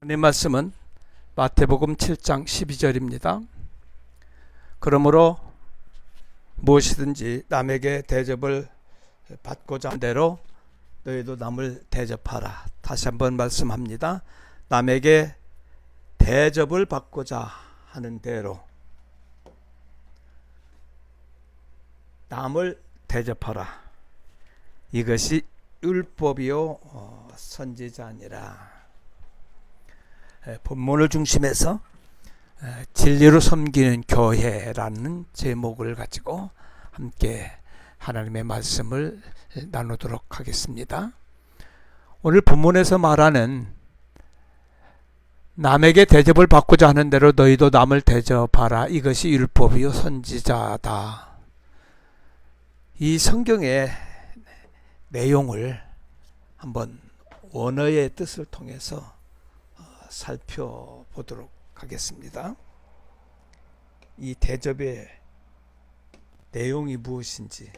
하나님의 말씀은 마태복음 7장 12절입니다. 그러므로 무엇이든지 남에게 대접을 받고자 한 대로 너희도 남을 대접하라. 다시 한번 말씀합니다. 남에게 대접을 받고자 하는 대로 남을 대접하라. 이것이 율법이요 선지자니라. 본문을 중심해서 진리로 섬기는 교회라는 제목을 가지고 함께 하나님의 말씀을 나누도록 하겠습니다. 오늘 본문에서 말하는 남에게 대접을 받고자 하는 대로 너희도 남을 대접하라. 이것이 율법이요 선지자다. 이 성경의 내용을 한번 원어의 뜻을 통해서 살펴보도록 하겠습니다. 이 대접의 내용이 무엇인지,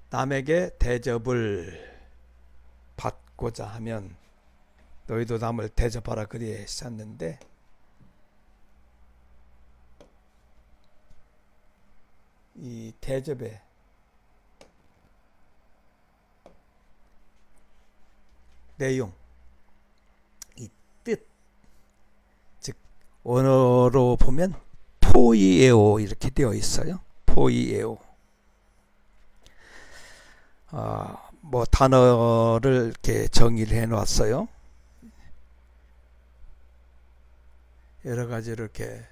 남에게 대접을 받고자 하면 너희도 남을 대접하라 그리에 썼는데, 이 대접의 내용, 뜻, 즉 원어로 보면 포이에오 이렇게 되어 있어요. 포이에오. 뭐 단어를 이렇게 정의를 해놨어요. 여러 가지로 이렇게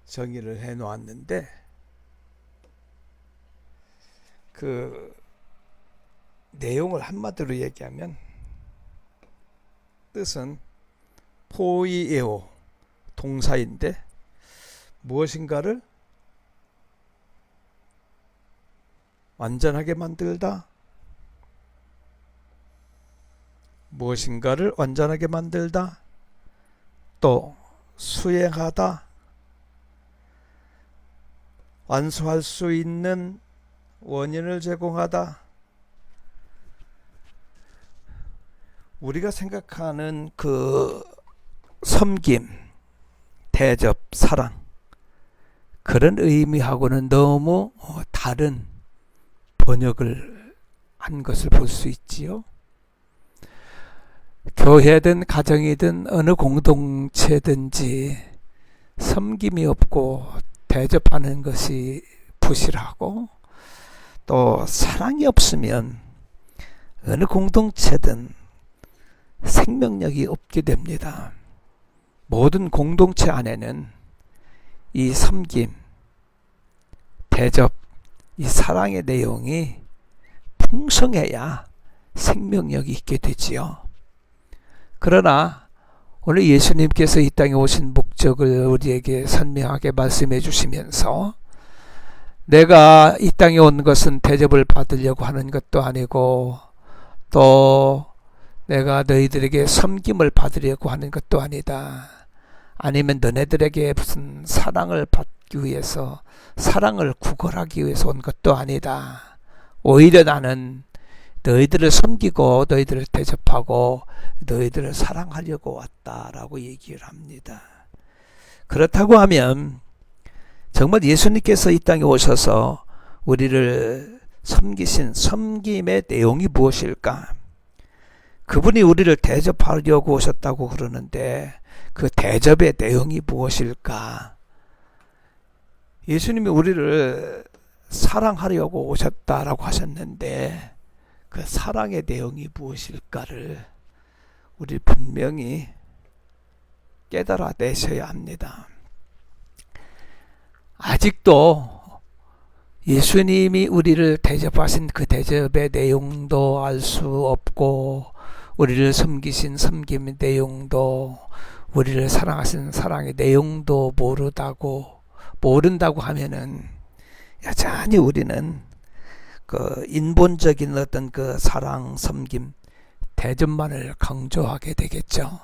정의를 해놓았는데, 그 내용을 한마디로 얘기하면 뜻은 포이에오 동사인데 무엇인가를 완전하게 만들다, 무엇인가를 완전하게 만들다, 또 수행하다, 완수할 수 있는 원인을 제공하다. 우리가 생각하는 그 섬김, 대접, 사랑, 그런 의미하고는 너무 다른 번역을 한 것을 볼 수 있지요. 교회든 가정이든 어느 공동체든지 섬김이 없고 대접하는 것이 부실하고, 또 사랑이 없으면 어느 공동체든 생명력이 없게 됩니다. 모든 공동체 안에는 이 섬김, 대접, 이 사랑의 내용이 풍성해야 생명력이 있게 되지요. 그러나 오늘 예수님께서 이 땅에 오신 목적을 우리에게 선명하게 말씀해 주시면서, 내가 이 땅에 온 것은 대접을 받으려고 하는 것도 아니고, 또 내가 너희들에게 섬김을 받으려고 하는 것도 아니다. 아니면 너네들에게 무슨 사랑을 받기 위해서, 사랑을 구걸하기 위해서 온 것도 아니다. 오히려 나는 너희들을 섬기고 너희들을 대접하고 너희들을 사랑하려고 왔다라고 얘기를 합니다. 그렇다고 하면 정말 예수님께서 이 땅에 오셔서 우리를 섬기신 섬김의 내용이 무엇일까? 그분이 우리를 대접하려고 오셨다고 그러는데 그 대접의 내용이 무엇일까? 예수님이 우리를 사랑하려고 오셨다라고 하셨는데 그 사랑의 내용이 무엇일까를 우리 분명히 깨달아내셔야 합니다. 아직도 예수님이 우리를 대접하신 그 대접의 내용도 알 수 없고, 우리를 섬기신 섬김의 내용도, 우리를 사랑하신 사랑의 내용도 모른다고 하면은 여전히 우리는 그 인본적인 어떤 그 사랑, 섬김, 대접만을 강조하게 되겠죠.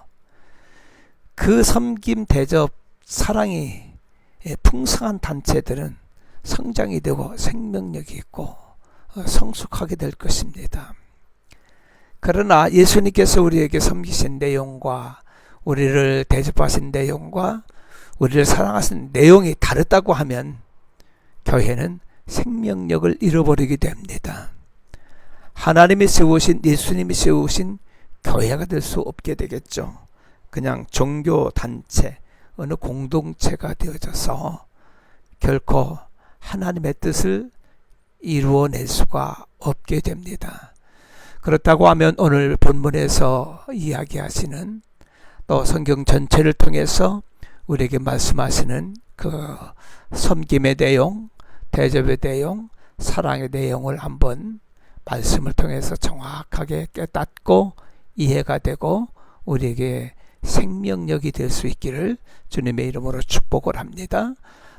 그 섬김, 대접, 사랑이 풍성한 단체들은 성장이 되고 생명력이 있고 성숙하게 될 것입니다. 그러나 예수님께서 우리에게 섬기신 내용과 우리를 대접하신 내용과 우리를 사랑하신 내용이 다르다고 하면 교회는 생명력을 잃어버리게 됩니다. 하나님이 세우신, 예수님이 세우신 교회가 될 수 없게 되겠죠. 그냥 종교단체, 어느 공동체가 되어져서 결코 하나님의 뜻을 이루어낼 수가 없게 됩니다. 그렇다고 하면 오늘 본문에서 이야기하시는, 또 성경 전체를 통해서 우리에게 말씀하시는 그 섬김의 내용, 대접의 내용, 사랑의 내용을 한번 말씀을 통해서 정확하게 깨닫고 이해가 되고 우리에게 생명력이 될 수 있기를 주님의 이름으로 축복을 합니다.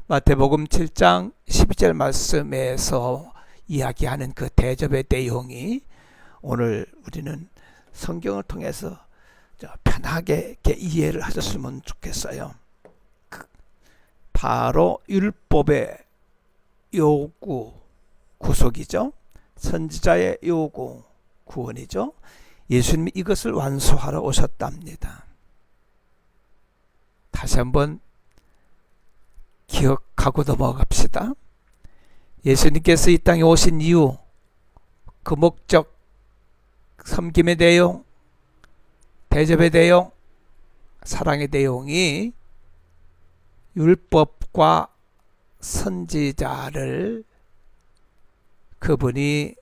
마태복음 7장 12절 말씀에서 이야기하는 그 대접의 내용이 오늘 우리는 성경을 통해서 편하게 이해를 하셨으면 좋겠어요. 바로 율법의 요구, 구속이죠. 선지자의 요구, 구원이죠. 예수님이 이것을 완수하러 오셨답니다. 다시 한번 기억하고 넘어갑시다. 예수님께서 이 땅에 오신 이유, 그 목적, 섬김의 내용, 대접의 내용, 사랑의 내용이 율법과 선지자를 그분이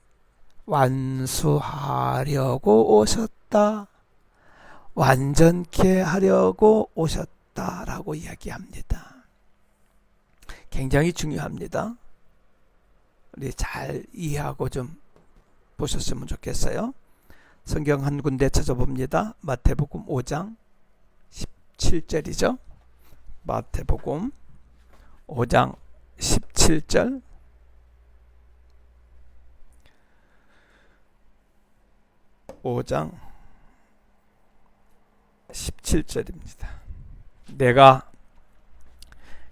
완수하려고 오셨다, 완전케 하려고 오셨다라고 이야기합니다. 굉장히 중요합니다. 우리 잘 이해하고 좀 보셨으면 좋겠어요. 성경 한 군데 찾아봅니다. 마태복음 5장 17절이죠. 마태복음 5장 17절. (5장 17절입니다) 내가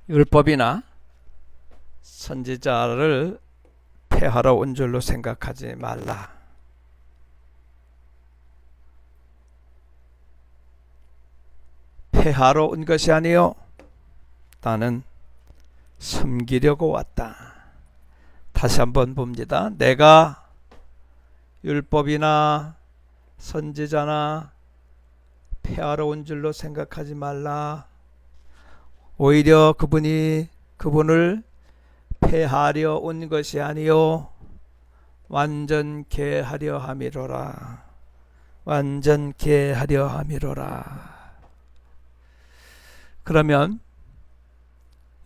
율법이나 선지자를 폐하러 온 줄로 생각하지 말라. 폐하러 온 것이 아니요 나는 섬기려고 왔다. 다시 한번 봅니다. 내가 율법이나 선지자나 폐하러 온 줄로 생각하지 말라. 오히려 그분을 폐하려 온 것이 아니요 완전케 하려 함이로라. 완전케 하려 함이로라. 그러면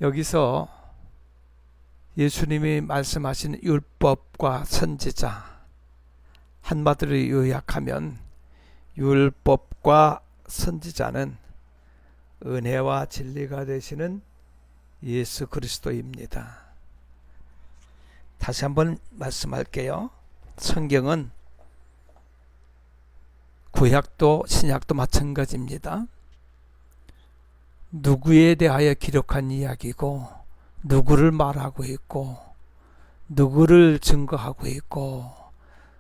여기서 예수님이 말씀하신 율법과 선지자, 한마디로 요약하면 율법과 선지자는 은혜와 진리가 되시는 예수 그리스도입니다. 다시 한번 말씀할게요. 성경은 구약도 신약도 마찬가지입니다. 누구에 대하여 기록한 이야기고, 누구를 말하고 있고, 누구를 증거하고 있고,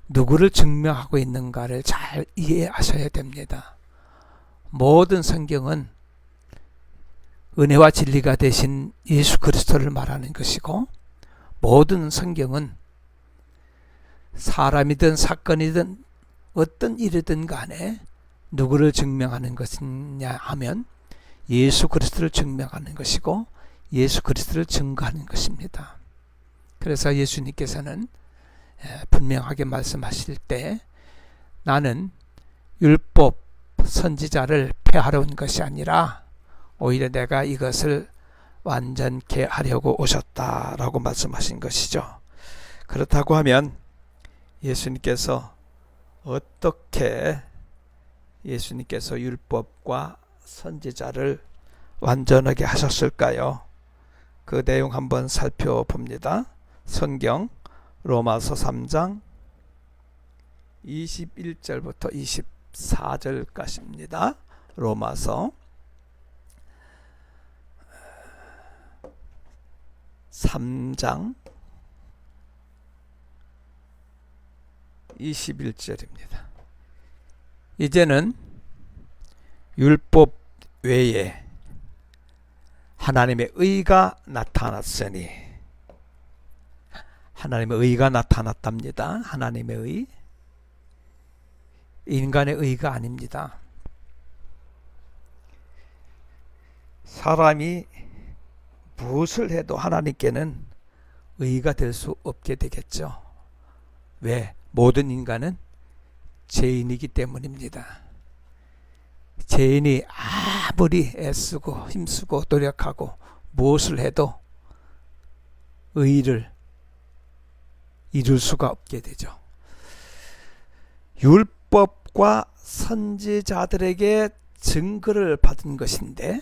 누구를 증명하고 있는가를 잘 이해하셔야 됩니다. 모든 성경은 은혜와 진리가 되신 예수 그리스도를 말하는 것이고, 모든 성경은 사람이든 사건이든 어떤 일이든 간에 누구를 증명하는 것이냐 하면 예수 그리스도를 증명하는 것이고 예수 그리스도를 증거하는 것입니다. 그래서 예수님께서는 분명하게 말씀하실 때 나는 율법 선지자를 폐하러 온 것이 아니라 오히려 내가 이것을 완전케 하려고 오셨다라고 말씀하신 것이죠. 그렇다고 하면 예수님께서 어떻게 예수님께서 율법과 선지자를 완전하게 하셨을까요? 그 내용 한번 살펴봅니다. 성경 로마서 3장 21절부터 24절까지입니다. 로마서 3장 21절입니다. 이제는 율법 외에 하나님의 의가 나타났으니, 하나님의 의가 나타났답니다. 하나님의 의, 인간의 의가 아닙니다. 사람이 무엇을 해도 하나님께는 의가 될 수 없게 되겠죠. 왜? 모든 인간은 죄인이기 때문입니다. 죄인이 아무리 애쓰고 힘쓰고 노력하고 무엇을 해도 의를 이룰 수가 없게 되죠. 율법과 선지자들에게 증거를 받은 것인데,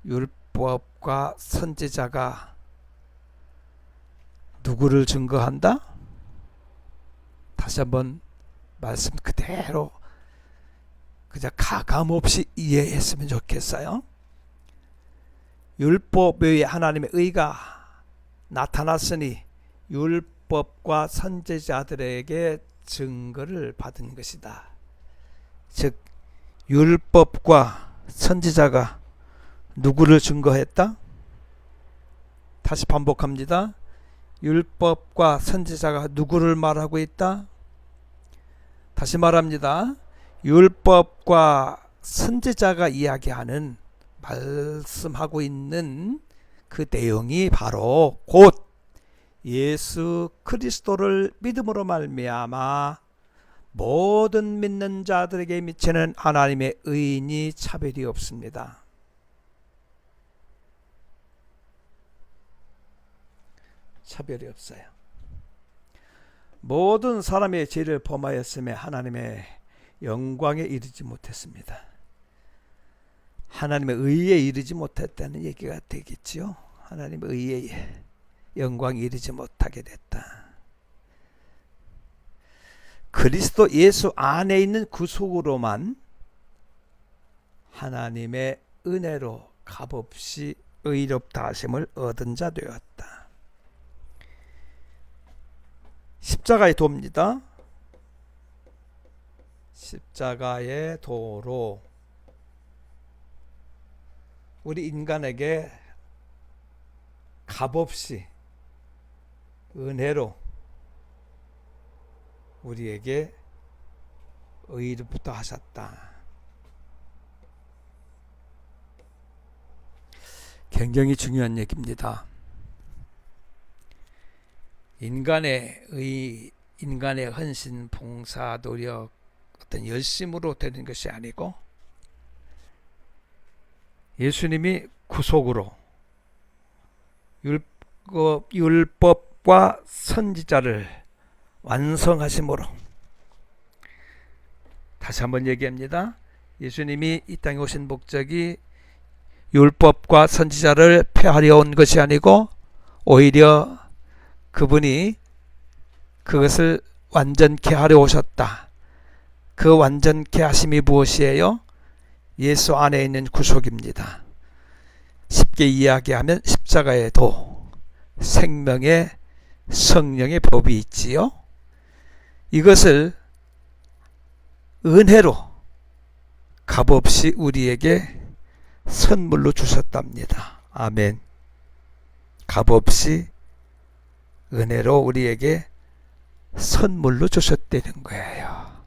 율법과 선지자가 누구를 증거한다? 다시 한번 말씀 그대로 그냥 가감없이 이해했으면 좋겠어요. 율법 외에 하나님의 의가 나타났으니 율법과 선지자들에게 증거를 받은 것이다. 즉 율법과 선지자가 누구를 증거했다? 다시 반복합니다. 율법과 선지자가 누구를 말하고 있다? 다시 말합니다. 율법과 선지자가 이야기하는, 말씀하고 있는 그 내용이 바로 곧 예수 그리스도를 믿음으로 말미암아 모든 믿는 자들에게 미치는 하나님의 의인이 차별이 없습니다. 차별이 없어요. 모든 사람의 죄를 범하였음에 하나님의 영광에 이르지 못했습니다. 하나님의 의에 이르지 못했다는 얘기가 되겠지요. 하나님의 의에 영광에 이르지 못하게 됐다. 그리스도 예수 안에 있는 구속으로만 하나님의 은혜로 값없이 의롭다 하심을 얻은 자 되었다. 십자가의 도입니다. 십자가의 도로 우리 인간에게 값없이 은혜로 우리에게 의롭다 하셨다. 굉장히 중요한 얘기입니다. 인간의 의, 인간의 헌신, 봉사, 노력, 어떤 열심으로 되는 것이 아니고 예수님이 구속으로 율법과 선지자를 완성하심으로, 다시 한번 얘기합니다. 예수님이 이 땅에 오신 목적이 율법과 선지자를 폐하려 온 것이 아니고 오히려 그분이 그것을 완전케 하려 오셨다. 그 완전케 하심이 무엇이에요? 예수 안에 있는 구속입니다. 쉽게 이야기하면 십자가의 도, 생명의 성령의 법이 있지요. 이것을 은혜로 값없이 우리에게 선물로 주셨답니다. 아멘. 값없이 은혜로 우리에게 선물로 주셨다는 거예요.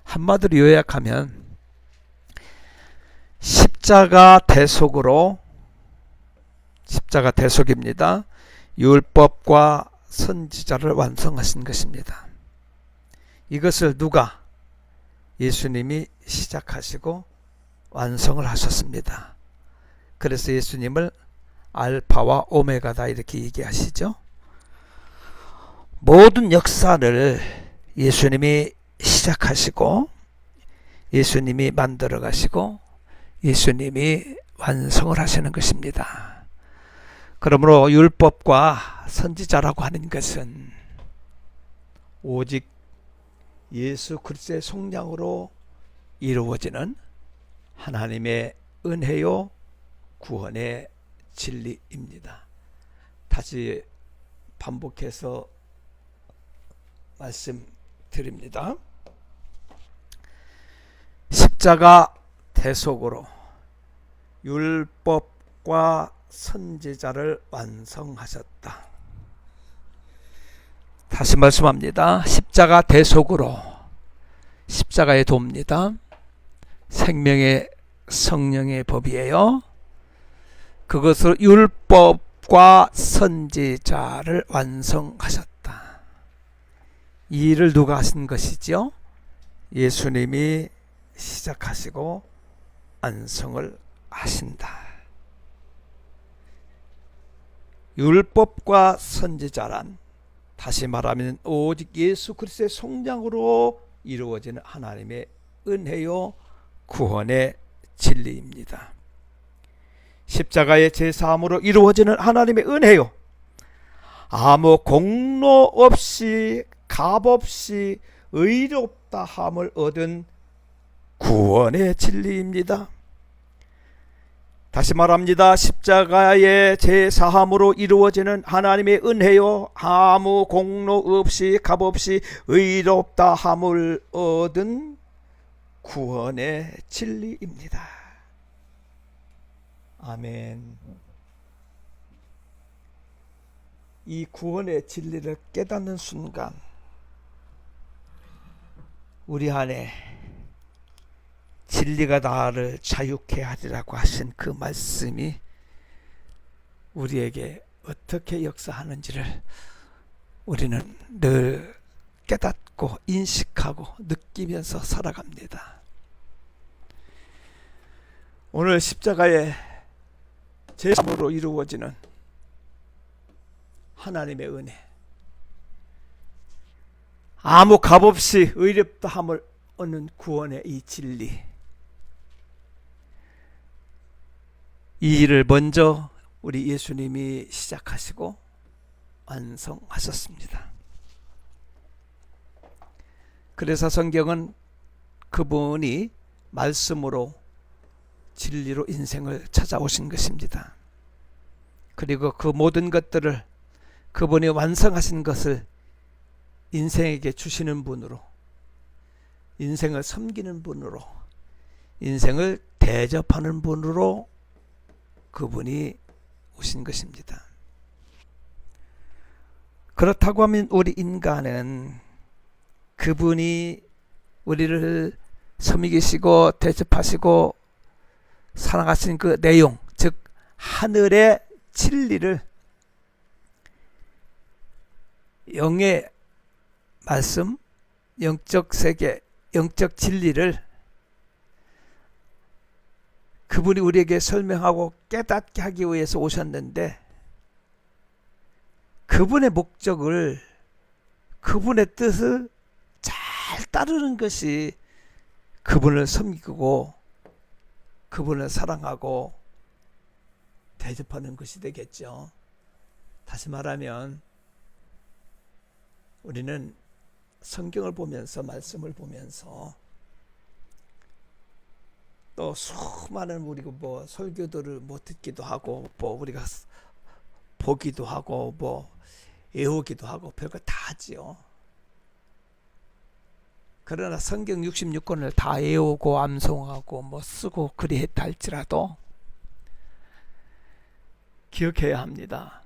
한마디로 요약하면 십자가 대속입니다. 율법과 선지자를 완성하신 것입니다. 이것을 누가? 예수님이 시작하시고 완성을 하셨습니다. 그래서 예수님을 알파와 오메가다 이렇게 얘기하시죠. 모든 역사를 예수님이 시작하시고 예수님이 만들어 가시고 예수님이 완성을 하시는 것입니다. 그러므로 율법과 선지자라고 하는 것은 오직 예수 그리스도의 속량으로 이루어지는 하나님의 은혜요 구원의 진리입니다. 다시 반복해서 말씀드립니다. 십자가 대속으로 율법과 선지자를 완성하셨다. 다시 말씀합니다. 십자가 대속으로, 십자가의 도입니다. 생명의 성령의 법이에요. 그것으로 율법과 선지자를 완성하셨다. 이 일을 누가 하신 것이죠? 예수님이 시작하시고 완성을 하신다. 율법과 선지자란 다시 말하면 오직 예수 그리스도의 성장으로 이루어지는 하나님의 은혜요 구원의 진리입니다. 십자가의 제사함으로 이루어지는 하나님의 은혜요, 아무 공로 없이 값 없이 의롭다 함을 얻은 구원의 진리입니다. 다시 말합니다. 십자가의 제사함으로 이루어지는 하나님의 은혜요, 아무 공로 없이 값 없이 의롭다 함을 얻은 구원의 진리입니다. 아멘. 이 구원의 진리를 깨닫는 순간 우리 안에 진리가 나를 자유케 하리라고 하신 그 말씀이 우리에게 어떻게 역사하는지를 우리는 늘 깨닫고 인식하고 느끼면서 살아갑니다. 오늘 십자가의 제사함으로 이루어지는 하나님의 은혜, 아무 값없이 의롭다함을 얻는 구원의 이 진리, 이 일을 먼저 우리 예수님이 시작하시고 완성하셨습니다. 그래서 성경은 그분이 말씀으로 진리로 인생을 찾아오신 것입니다. 그리고 그 모든 것들을 그분이 완성하신 것을 인생에게 주시는 분으로, 인생을 섬기는 분으로, 인생을 대접하는 분으로 그분이 오신 것입니다. 그렇다고 하면 우리 인간은 그분이 우리를 섬기시고 대접하시고 사랑하신 그 내용, 즉 하늘의 진리를, 영의 말씀, 영적 세계, 영적 진리를 그분이 우리에게 설명하고 깨닫게 하기 위해서 오셨는데, 그분의 목적을, 그분의 뜻을 잘 따르는 것이 그분을 섬기고 그분을 사랑하고 대접하는 것이 되겠죠. 다시 말하면 우리는 성경을 보면서, 말씀을 보면서, 또 수많은 우리 설교들을 듣기도 하고, 우리가 보기도 하고, 외우기도 하고, 별거 다 하지요. 그러나 성경 66권을 다 외우고 암송하고 쓰고 그리했다 할지라도 기억해야 합니다.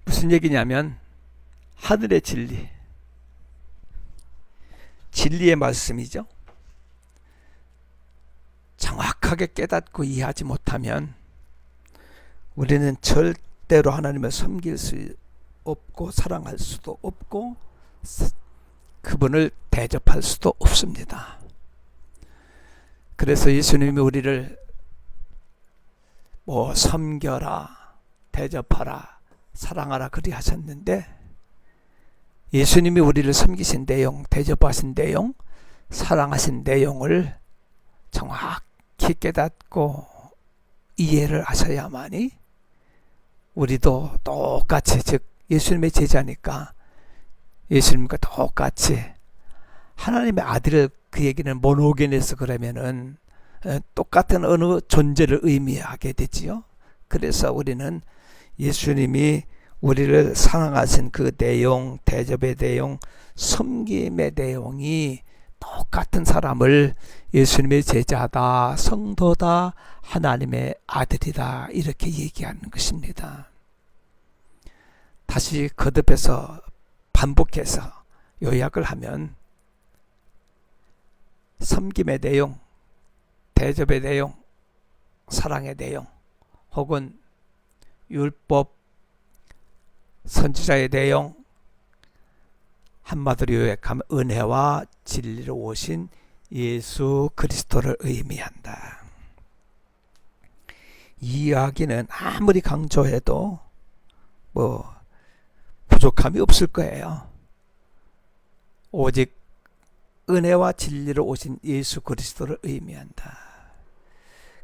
무슨 얘기냐면 하늘의 진리, 진리의 말씀이죠. 정확하게 깨닫고 이해하지 못하면 우리는 절대로 하나님을 섬길 수 없고 사랑할 수도 없고 그분을 대접할 수도 없습니다. 그래서 예수님이 우리를 섬겨라, 대접하라, 사랑하라 그리 하셨는데, 예수님이 우리를 섬기신 내용, 대접하신 내용, 사랑하신 내용을 정확히 깨닫고 이해를 하셔야만이 우리도 똑같이, 즉 예수님의 제자니까 예수님과 똑같이 하나님의 아들을, 그 얘기는 모노게네스 그러면은 똑같은 어느 존재를 의미하게 되지요. 그래서 우리는 예수님이 우리를 사랑하신 그 내용, 대접의 내용, 섬김의 내용이 똑같은 사람을 예수님의 제자다, 성도다, 하나님의 아들이다 이렇게 얘기하는 것입니다. 다시 거듭해서 반복해서 요약을 하면 섬김의 내용, 대접의 내용, 사랑의 내용, 혹은 율법, 선지자의 내용, 한마디로 요약하면 은혜와 진리로 오신 예수 그리스도를 의미한다. 이 이야기는 아무리 강조해도 부족함이 없을 거예요. 오직 은혜와 진리로 오신 예수 그리스도를 의미한다.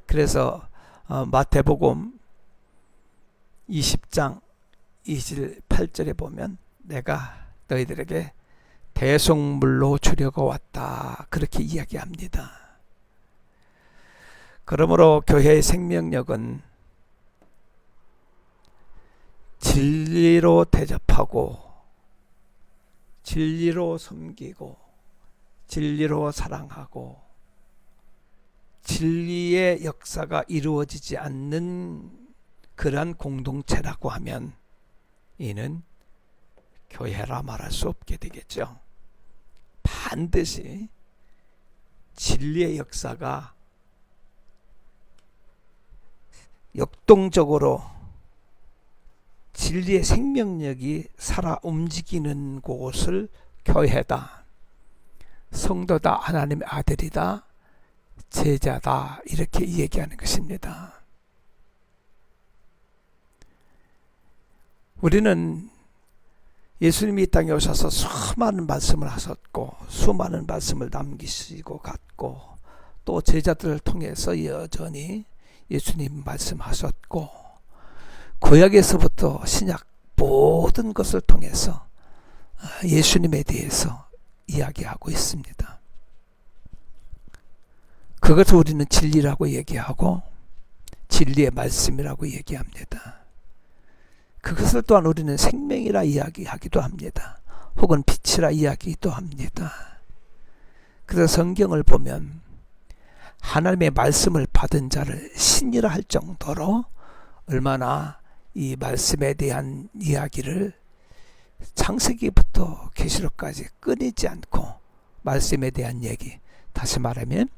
그래서 마태복음 20장 28절에 보면 내가 너희들에게 대속물로 주려고 왔다 그렇게 이야기합니다. 그러므로 교회의 생명력은 진리로 대접하고 진리로 섬기고 진리로 사랑하고 진리의 역사가 이루어지지 않는 그러한 공동체라고 하면 이는 교회라 말할 수 없게 되겠죠. 반드시 진리의 역사가 역동적으로 진리의 생명력이 살아 움직이는 곳을 교회다, 성도다, 하나님의 아들이다, 제자다 이렇게 얘기하는 것입니다. 우리는 예수님이 이 땅에 오셔서 수많은 말씀을 하셨고 수많은 말씀을 남기시고 갔고 또 제자들을 통해서 여전히 예수님 말씀하셨고 구약에서부터 신약 모든 것을 통해서 예수님에 대해서 이야기하고 있습니다. 그것을 우리는 진리라고 얘기하고 진리의 말씀이라고 얘기합니다. 그것을 또한 우리는 생명이라 이야기하기도 합니다. 혹은 빛이라 이야기도 합니다. 그래서 성경을 보면 하나님의 말씀을 받은 자를 신이라 할 정도로 얼마나 이 말씀에 대한 이야기를 창세기부터 계시록까지 끊이지 않고 말씀에 대한 얘기, 다시 말하면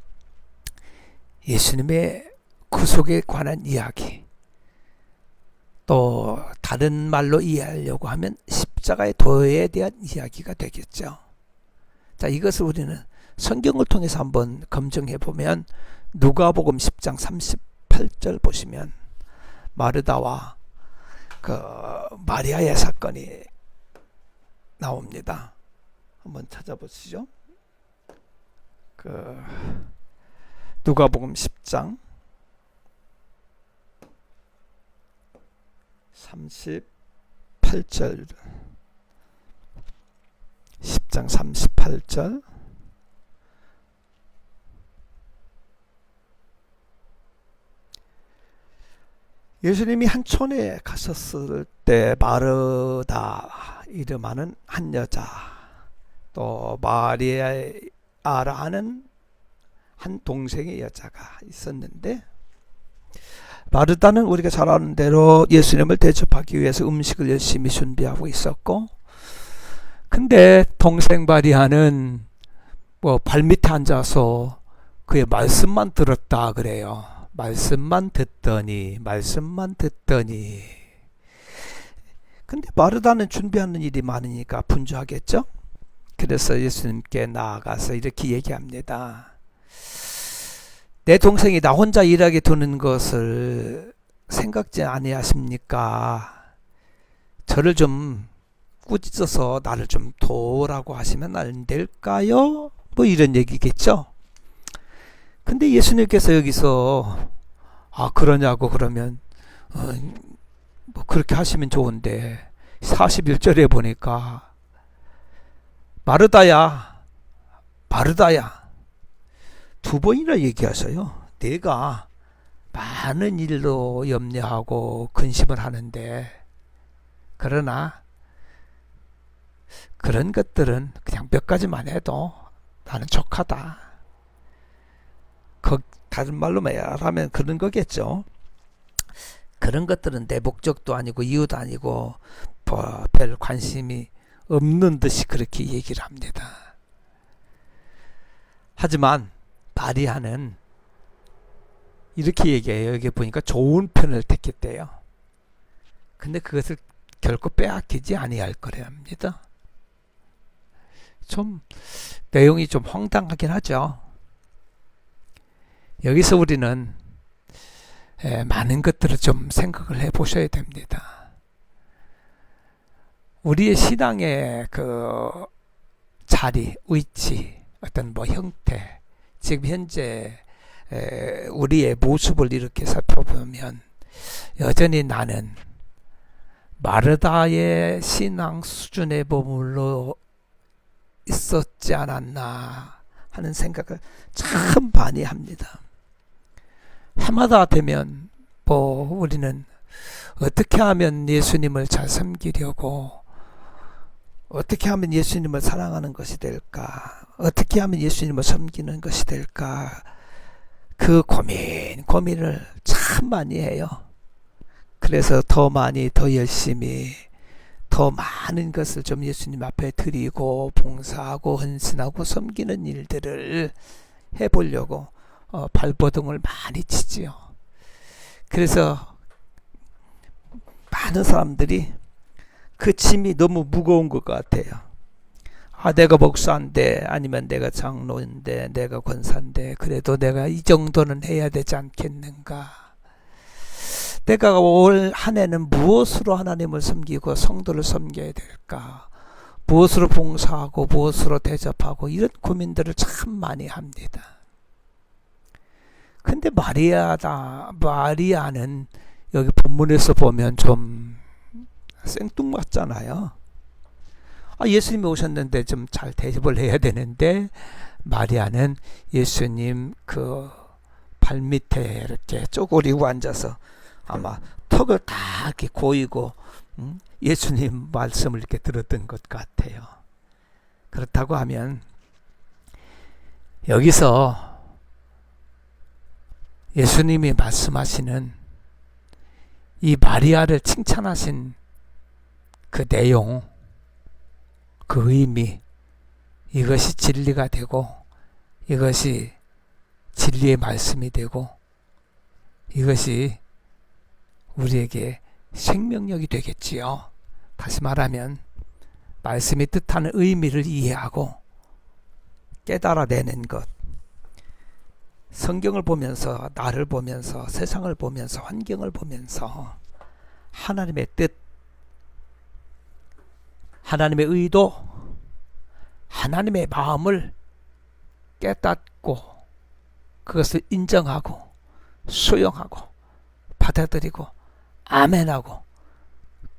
예수님의 구속에 관한 이야기, 또 다른 말로 이해하려고 하면 십자가의 도에 대한 이야기가 되겠죠. 자, 이것을 우리는 성경을 통해서 한번 검증해 보면 누가복음 10장 38절 보시면 마르다와 그 마리아의 사건이 나옵니다. 한번 찾아보시죠. 그 누가복음 10장 38절 10장 38절 예수님이 한 촌에 가셨을 때 마르다 이름하는 한 여자 또 마리아라 하는 한 동생의 여자가 있었는데 마르다는 우리가 잘 아는 대로 예수님을 대접하기 위해서 음식을 열심히 준비하고 있었고 근데 동생 마리아는 발밑에 앉아서 그의 말씀만 들었다 그래요. 말씀만 듣더니 근데 마르다는 준비하는 일이 많으니까 분주하겠죠. 그래서 예수님께 나아가서 이렇게 얘기합니다. 내 동생이 나 혼자 일하게 두는 것을 생각지 아니하십니까? 저를 좀 꾸짖어서 나를 좀 도우라고 하시면 안 될까요? 이런 얘기겠죠. 근데 예수님께서 여기서 그러냐고 그러면 그렇게 하시면 좋은데 41절에 보니까 마르다야 두 번이나 얘기하셔요. 내가 많은 일로 염려하고 근심을 하는데 그러나 그런 것들은 그냥 몇 가지만 해도 나는 족하다. 다른 말로 말하면 그런 거겠죠. 그런 것들은 내 목적도 아니고 이유도 아니고 별 관심이 없는 듯이 그렇게 얘기를 합니다. 하지만 마리아는 이렇게 얘기해요. 여기 보니까 좋은 편을 택했대요. 근데 그것을 결코 빼앗기지 아니할 거라 합니다. 좀 내용이 좀 황당하긴 하죠. 여기서 우리는 많은 것들을 좀 생각을 해 보셔야 됩니다. 우리의 신앙의 그 자리, 위치, 어떤 형태, 지금 현재 우리의 모습을 이렇게 살펴보면 여전히 나는 마르다의 신앙 수준에 머물러 있었지 않았나 하는 생각을 참 많이 합니다. 해마다 되면 우리는 어떻게 하면 예수님을 잘 섬기려고, 어떻게 하면 예수님을 사랑하는 것이 될까, 어떻게 하면 예수님을 섬기는 것이 될까, 그 고민을 참 많이 해요. 그래서 더 많이, 더 열심히, 더 많은 것을 좀 예수님 앞에 드리고 봉사하고 헌신하고 섬기는 일들을 해보려고 발버둥을 많이 치지요. 그래서 많은 사람들이 그 짐이 너무 무거운 것 같아요. 내가 목사인데, 아니면 내가 장로인데, 내가 권사인데, 그래도 내가 이 정도는 해야 되지 않겠는가. 내가 올 한 해는 무엇으로 하나님을 섬기고 성도를 섬겨야 될까, 무엇으로 봉사하고 무엇으로 대접하고, 이런 고민들을 참 많이 합니다. 근데 마리아는 여기 본문에서 보면 좀 생뚱맞잖아요. 예수님이 오셨는데 좀 잘 대접을 해야 되는데, 마리아는 예수님 그 발밑에 이렇게 쪼그리고 앉아서 아마 턱을 다 이렇게 고이고 예수님 말씀을 이렇게 들었던 것 같아요. 그렇다고 하면 여기서 예수님이 말씀하시는 이 마리아를 칭찬하신 그 내용, 그 의미, 이것이 진리가 되고, 이것이 진리의 말씀이 되고, 이것이 우리에게 생명력이 되겠지요. 다시 말하면 말씀이 뜻하는 의미를 이해하고 깨달아내는 것. 성경을 보면서, 나를 보면서, 세상을 보면서, 환경을 보면서 하나님의 뜻, 하나님의 의도, 하나님의 마음을 깨닫고 그것을 인정하고 수용하고 받아들이고 아멘하고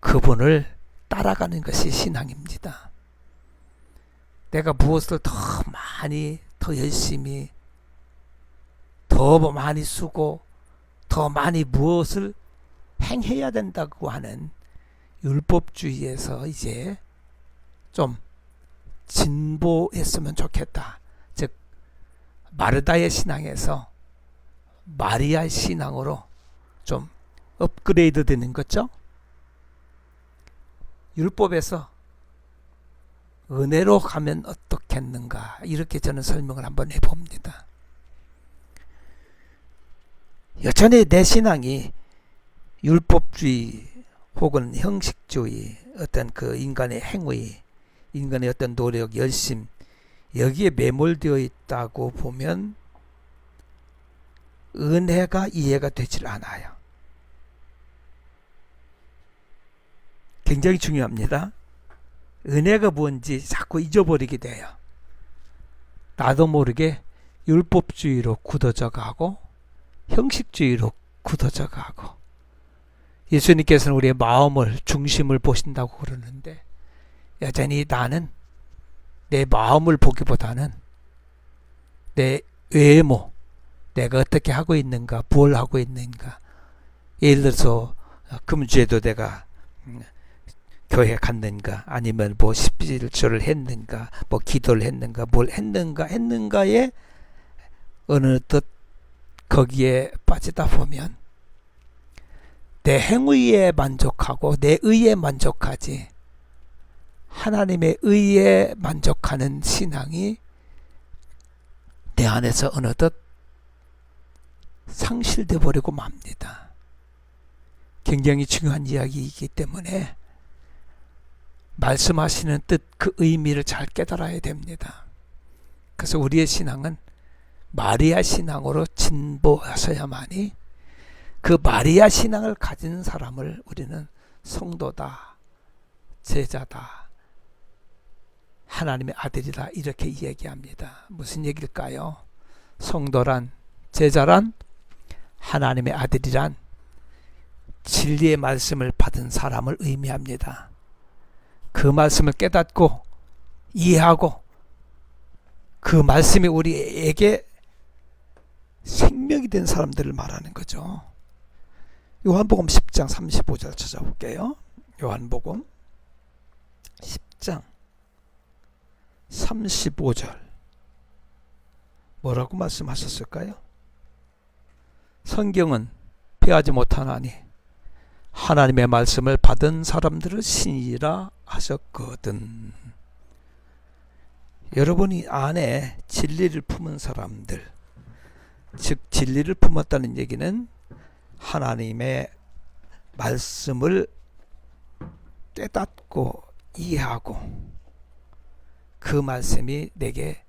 그분을 따라가는 것이 신앙입니다. 내가 무엇을 더 많이, 더 열심히, 더 많이 쓰고 더 많이 무엇을 행해야 된다고 하는 율법주의에서 이제 좀 진보했으면 좋겠다. 즉 마르다의 신앙에서 마리아의 신앙으로 좀 업그레이드 되는 거죠. 율법에서 은혜로 가면 어떻겠는가, 이렇게 저는 설명을 한번 해봅니다. 여전히 내 신앙이 율법주의 혹은 형식주의, 어떤 그 인간의 행위, 인간의 어떤 노력, 열심, 여기에 매몰되어 있다고 보면 은혜가 이해가 되질 않아요. 굉장히 중요합니다. 은혜가 뭔지 자꾸 잊어버리게 돼요. 나도 모르게 율법주의로 굳어져 가고 형식주의로 굳어져 가고, 예수님께서는 우리의 마음을, 중심을 보신다고 그러는데 여전히 나는 내 마음을 보기보다는 내 외모, 내가 어떻게 하고 있는가, 뭘 하고 있는가. 예를 들어서 금주에도 내가 교회 갔는가, 아니면 뭐 11조를 했는가, 뭐 기도를 했는가, 뭘 했는가에 어느덧 거기에 빠지다 보면 내 행위에 만족하고 내 의에 만족하지, 하나님의 의에 만족하는 신앙이 내 안에서 어느덧 상실돼 버리고 맙니다. 굉장히 중요한 이야기이기 때문에 말씀하시는 뜻, 그 의미를 잘 깨달아야 됩니다. 그래서 우리의 신앙은 마리아 신앙으로 진보하셔야만이, 그 마리아 신앙을 가진 사람을 우리는 성도다, 제자다, 하나님의 아들이다, 이렇게 이야기합니다. 무슨 얘기일까요? 성도란, 제자란, 하나님의 아들이란 진리의 말씀을 받은 사람을 의미합니다. 그 말씀을 깨닫고 이해하고 그 말씀이 우리에게 생명이 된 사람들을 말하는 거죠. 요한복음 10장 35절 찾아볼게요. 요한복음 10장 35절 뭐라고 말씀하셨을까요? 성경은 패하지 못하나니 하나님의 말씀을 받은 사람들을 신이라 하셨거든. 여러분이 안에 진리를 품은 사람들, 즉 진리를 품었다는 얘기는 하나님의 말씀을 깨닫고 이해하고 그 말씀이 내게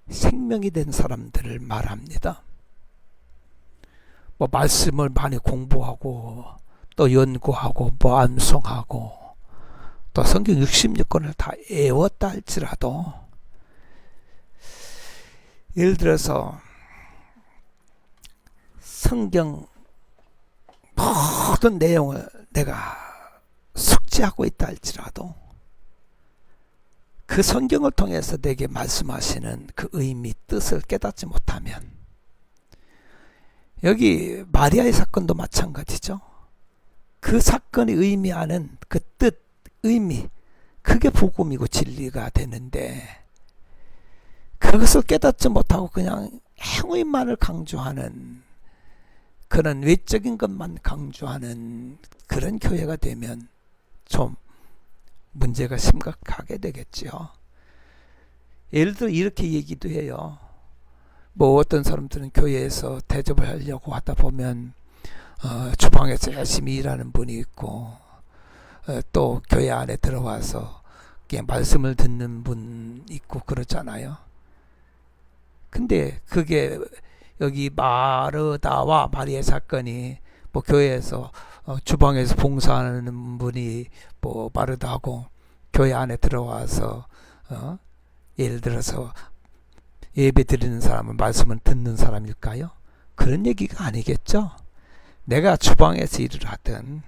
생명이 된 사람들을 말합니다. 뭐 말씀을 많이 공부하고 또 연구하고 뭐 암송하고 또 성경 66권을 다 외웠다 할지라도, 예를 들어서 성경 모든 내용을 내가 숙지하고 있다 할지라도 그 성경을 통해서 내게 말씀하시는 그 의미, 뜻을 깨닫지 못하면, 여기 마리아의 사건도 마찬가지죠. 그 사건이 의미하는 그 뜻, 의미, 그게 복음이고 진리가 되는데, 그것을 깨닫지 못하고 그냥 행위만을 강조하는, 그런 외적인 것만 강조하는 그런 교회가 되면 좀 문제가 심각하게 되겠죠. 예를 들어 이렇게 얘기도 해요. 뭐 어떤 사람들은 교회에서 대접을 하려고 하다 보면 주방에서 열심히 일하는 분이 있고, 또 교회 안에 들어와서 그냥 말씀을 듣는 분 있고 그렇잖아요. 근데 그게 여기 마르다와 마리아의 사건이 뭐 교회에서 주방에서 봉사하는 분이 뭐 마르다고 교회 안에 들어와서 예를 들어서 예배 드리는 사람은 말씀을 듣는 사람일까요? 그런 얘기가 아니겠죠. 내가 주방에서 일을 하든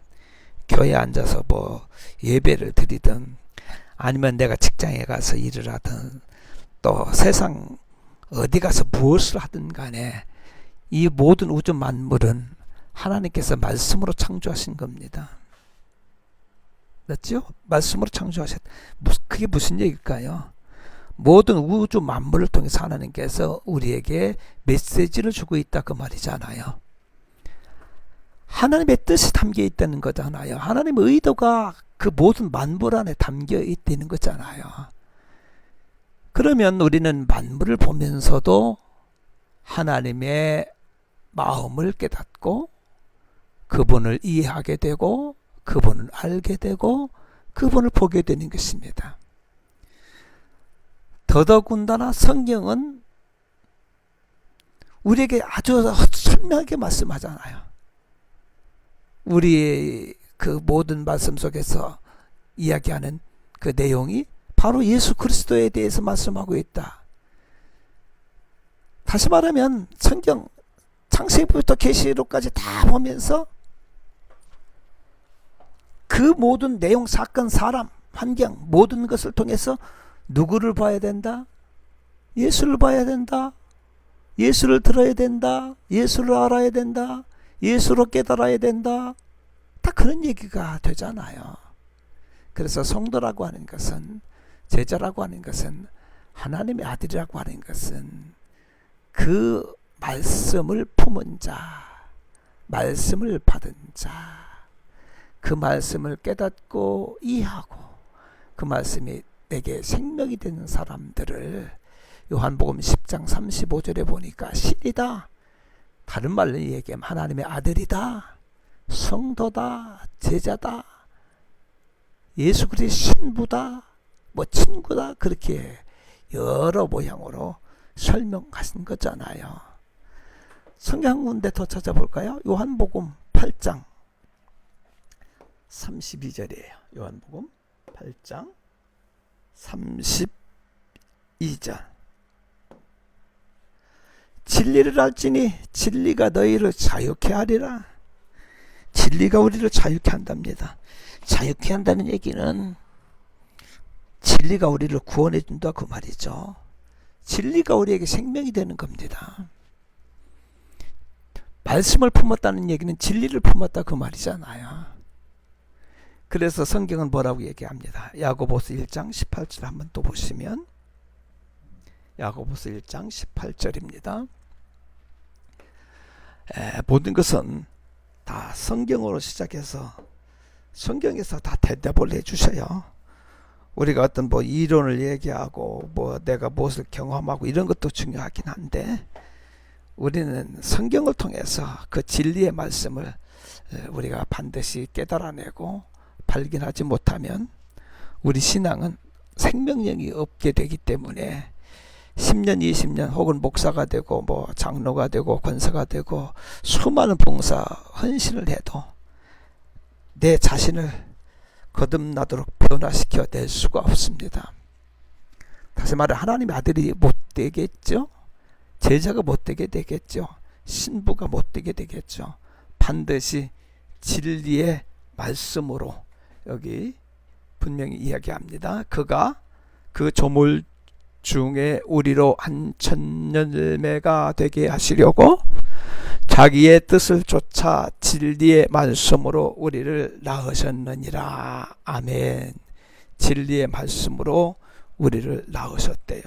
교회에 앉아서 뭐 예배를 드리든 아니면 내가 직장에 가서 일을 하든 또 세상 어디 가서 무엇을 하든 간에 이 모든 우주 만물은 하나님께서 말씀으로 창조하신 겁니다. 맞죠? 말씀으로 창조하셨. 그게 무슨 얘기일까요? 모든 우주 만물을 통해서 하나님께서 우리에게 메시지를 주고 있다, 그 말이잖아요. 하나님의 뜻이 담겨 있다는 거잖아요. 하나님의 의도가 그 모든 만물 안에 담겨 있다는 거잖아요. 그러면 우리는 만물을 보면서도 하나님의 마음을 깨닫고 그분을 이해하게 되고 그분을 알게 되고 그분을 보게 되는 것입니다. 더더군다나 성경은 우리에게 아주 선명하게 말씀하잖아요. 우리 그 모든 말씀 속에서 이야기하는 그 내용이 바로 예수 그리스도에 대해서 말씀하고 있다. 다시 말하면 성경 창세기부터 계시록까지 다 보면서 그 모든 내용, 사건, 사람, 환경, 모든 것을 통해서 누구를 봐야 된다? 예수를 봐야 된다. 예수를 들어야 된다. 예수를 알아야 된다. 예수로 깨달아야 된다. 다 그런 얘기가 되잖아요. 그래서 성도라고 하는 것은, 제자라고 하는 것은, 하나님의 아들이라고 하는 것은 그 말씀을 품은 자, 말씀을 받은 자, 그 말씀을 깨닫고 이해하고 그 말씀이 내게 생명이 되는 사람들을 요한복음 10장 35절에 보니까 신이다, 다른 말로 얘기하면 하나님의 아들이다, 성도다, 제자다, 예수 그리스도의 신부다, 뭐 친구다, 그렇게 여러 모양으로 설명하신 거잖아요. 성경 한 군데 더 찾아볼까요? 요한복음 8장 32절이에요. 요한복음 8장 32절. 진리를 알지니 진리가 너희를 자유케 하리라. 진리가 우리를 자유케 한답니다. 자유케 한다는 얘기는 진리가 우리를 구원해 준다 그 말이죠. 진리가 우리에게 생명이 되는 겁니다. 말씀을 품었다는 얘기는 진리를 품었다 그 말이잖아요. 그래서 성경은 뭐라고 얘기합니다. 야고보서 1장 18절 한번 또 보시면, 야고보서 1장 18절입니다. 모든 것은 다 성경으로 시작해서 성경에서 다 대답을 해주셔요. 우리가 어떤 뭐 이론을 얘기하고 뭐 내가 무엇을 경험하고 이런 것도 중요하긴 한데, 우리는 성경을 통해서 그 진리의 말씀을 우리가 반드시 깨달아내고 발견하지 못하면 우리 신앙은 생명력이 없게 되기 때문에 10년, 20년 혹은 목사가 되고 뭐 장로가 되고 권사가 되고 수많은 봉사 헌신을 해도 내 자신을 거듭나도록 변화시켜 낼 수가 없습니다. 다시 말해 하나님의 아들이 못 되겠죠? 제자가 못 되게 되겠죠? 신부가 못 되게 되겠죠? 반드시 진리의 말씀으로 여기 분명히 이야기합니다. 그가 그 조물 중에 우리로 한 천열매가 되게 하시려고 자기의 뜻을 쫓아 진리의 말씀으로 우리를 낳으셨느니라. 아멘. 진리의 말씀으로 우리를 낳으셨대요.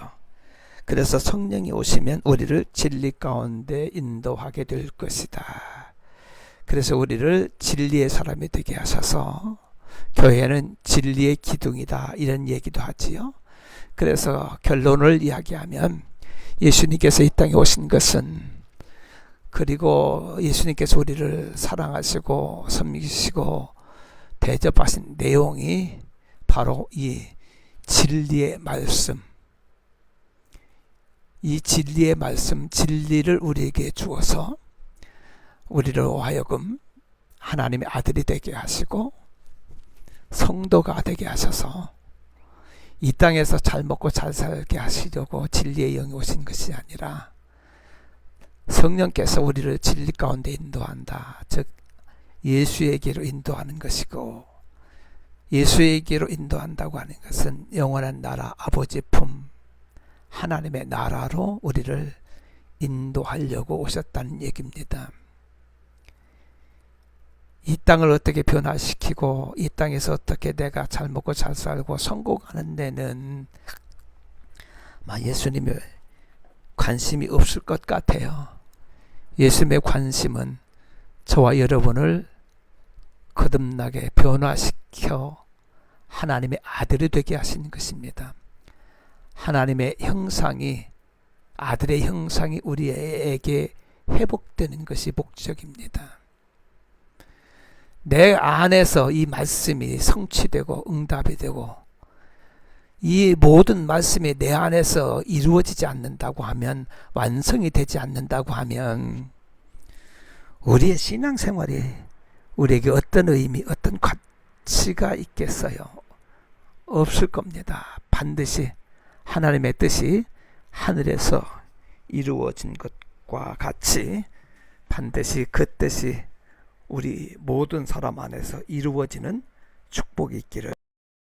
그래서 성령이 오시면 우리를 진리 가운데 인도하게 될 것이다. 그래서 우리를 진리의 사람이 되게 하셔서 교회는 진리의 기둥이다, 이런 얘기도 하지요. 그래서 결론을 이야기하면 예수님께서 이 땅에 오신 것은, 그리고 예수님께서 우리를 사랑하시고 섬기시고 대접하신 내용이 바로 이 진리의 말씀, 이 진리의 말씀, 진리를 우리에게 주어서 우리를 하여금 하나님의 아들이 되게 하시고 성도가 되게 하셔서 이 땅에서 잘 먹고 잘 살게 하시려고 진리의 영이 오신 것이 아니라 성령께서 우리를 진리 가운데 인도한다. 즉 예수에게로 인도하는 것이고, 예수에게로 인도한다고 하는 것은 영원한 나라, 아버지 품, 하나님의 나라로 우리를 인도하려고 오셨다는 얘기입니다. 이 땅을 어떻게 변화시키고 이 땅에서 어떻게 내가 잘 먹고 잘 살고 성공하는 데는 예수님의 관심이 없을 것 같아요. 예수님의 관심은 저와 여러분을 거듭나게 변화시켜 하나님의 아들이 되게 하시는 것입니다. 하나님의 형상이, 아들의 형상이 우리에게 회복되는 것이 목적입니다. 내 안에서 이 말씀이 성취되고 응답이 되고 이 모든 말씀이 내 안에서 이루어지지 않는다고 하면, 완성이 되지 않는다고 하면 우리의 신앙생활이 우리에게 어떤 의미, 어떤 가치가 있겠어요? 없을 겁니다. 반드시 하나님의 뜻이 하늘에서 이루어진 것과 같이 반드시 그 뜻이 우리 모든 사람 안에서 이루어지는 축복이 있기를